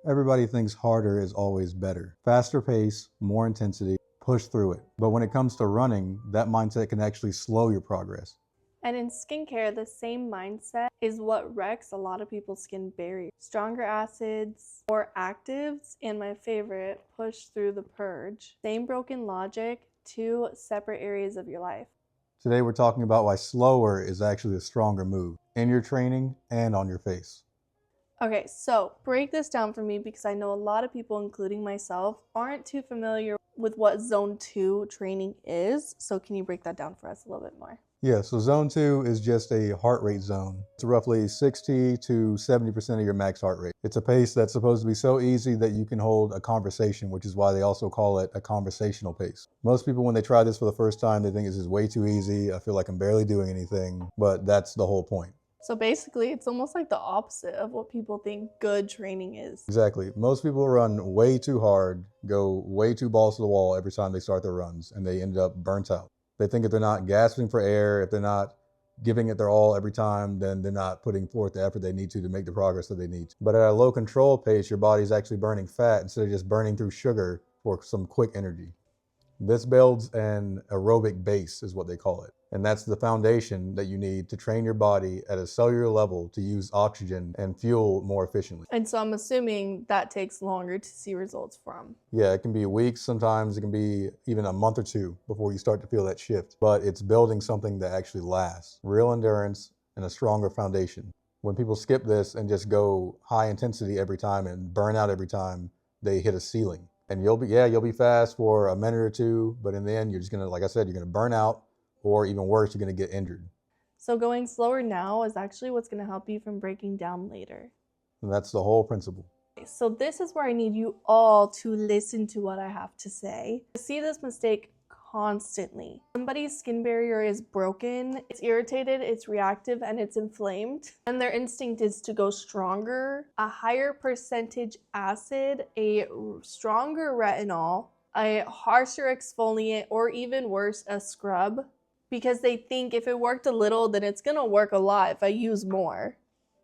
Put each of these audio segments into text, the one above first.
Everybody thinks harder is always better. Faster pace, more intensity, push through it. But when it comes to running, that mindset can actually slow your progress. And in skincare, the same mindset is what wrecks a lot of people's skin barriers. Stronger acids, more actives, and my favorite, push through the purge. Same broken logic, two separate areas of your life. Today we're talking about why slower is actually a stronger move in your training and on your face. Okay, so break this down for me because I know a lot of people, including myself, aren't too familiar with what zone 2 training is. So can you break that down for us a little bit more? Yeah, so zone 2 is just a heart rate zone. It's roughly 60 to 70% of your max heart rate. It's a pace that's supposed to be so easy that you can hold a conversation, which is why they also call it a conversational pace. Most people, when they try this for the first time, they think this is way too easy. I feel like I'm barely doing anything, but that's the whole point. So basically, it's almost like the opposite of what people think good training is. Exactly. Most people run way too hard, go way too balls to the wall every time they start their runs, and they end up burnt out. They think if they're not gasping for air, if they're not giving it their all every time, then they're not putting forth the effort they need to make the progress that they need to. But at a low control pace, your body's actually burning fat instead of just burning through sugar for some quick energy. This builds an aerobic base, is what they call it. And that's the foundation that you need to train your body at a cellular level to use oxygen and fuel more efficiently. And so I'm assuming that takes longer to see results from. Yeah, it can be weeks, sometimes it can be even a month or two before you start to feel that shift. But it's building something that actually lasts, real endurance and a stronger foundation. When people skip this and just go high intensity every time and burn out every time, they hit a ceiling. And you'll be fast for a minute or two, but in the end, you're just gonna, like I said, you're gonna burn out, or even worse, you're gonna get injured. So going slower now is actually what's going to help you from breaking down later. And that's the whole principle. So this is where I need you all to listen to what I have to say. I see this mistake constantly. Somebody's skin barrier is broken, it's irritated, it's reactive, and it's inflamed. And their instinct is to go stronger, a higher percentage acid, a stronger retinol, a harsher exfoliant, or even worse, a scrub. Because they think if it worked a little, then it's gonna work a lot if I use more.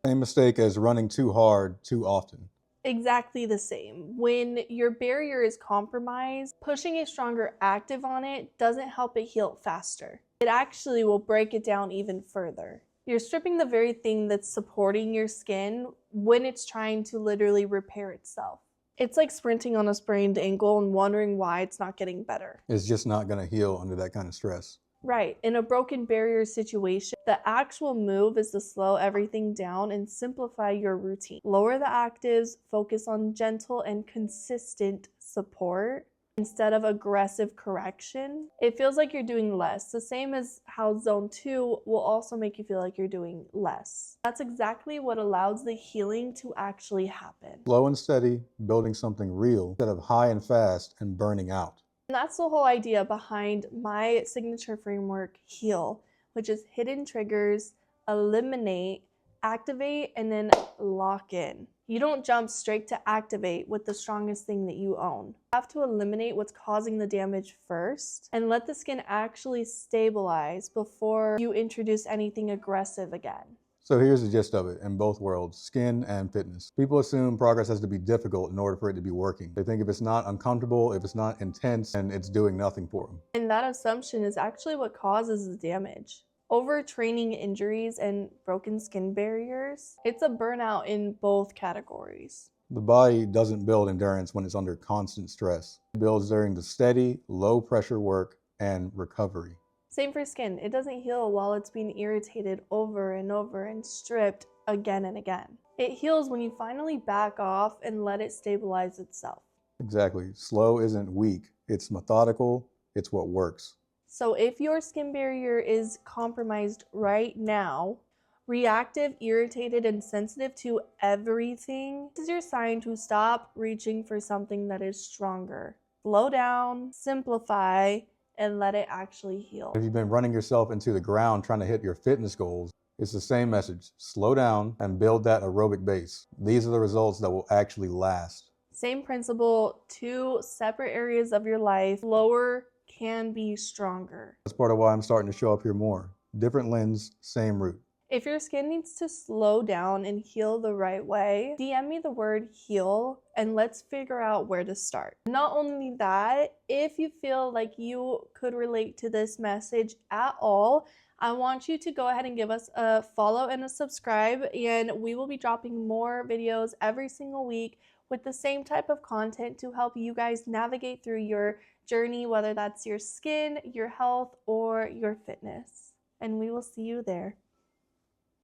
Same mistake as running too hard too often. Exactly the same. When your barrier is compromised, pushing a stronger active on it doesn't help it heal faster. It actually will break it down even further. You're stripping the very thing that's supporting your skin when it's trying to literally repair itself. It's like sprinting on a sprained ankle and wondering why it's not getting better. It's just not gonna heal under that kind of stress. Right. In a broken barrier situation, the actual move is to slow everything down and simplify your routine. Lower the actives, focus on gentle and consistent support instead of aggressive correction. It feels like you're doing less, the same as how zone 2 will also make you feel like you're doing less. That's exactly what allows the healing to actually happen. Slow and steady, building something real instead of high and fast and burning out. And that's the whole idea behind my signature framework, HEAL, which is hidden triggers, eliminate, activate, and then lock in. You don't jump straight to activate with the strongest thing that you own. You have to eliminate what's causing the damage first and let the skin actually stabilize before you introduce anything aggressive again. So here's the gist of it in both worlds, skin and fitness. People assume progress has to be difficult in order for it to be working. They think if it's not uncomfortable, if it's not intense, then it's doing nothing for them. And that assumption is actually what causes the damage. Overtraining injuries and broken skin barriers, it's a burnout in both categories. The body doesn't build endurance when it's under constant stress. It builds during the steady, low pressure work and recovery. Same for skin. It doesn't heal while it's being irritated over and over and stripped again and again. It heals when you finally back off and let it stabilize itself. Exactly. Slow isn't weak. It's methodical. It's what works. So if your skin barrier is compromised right now, reactive, irritated, and sensitive to everything, this is your sign to stop reaching for something that is stronger. Slow down, simplify, and let it actually heal. If you've been running yourself into the ground trying to hit your fitness goals, it's the same message. Slow down and build that aerobic base. These are the results that will actually last. Same principle, two separate areas of your life. Slower can be stronger. That's part of why I'm starting to show up here more. Different lens, same route. If your skin needs to slow down and heal the right way, DM me the word heal and let's figure out where to start. Not only that, if you feel like you could relate to this message at all, I want you to go ahead and give us a follow and a subscribe, and we will be dropping more videos every single week with the same type of content to help you guys navigate through your journey, whether that's your skin, your health, or your fitness. And we will see you there.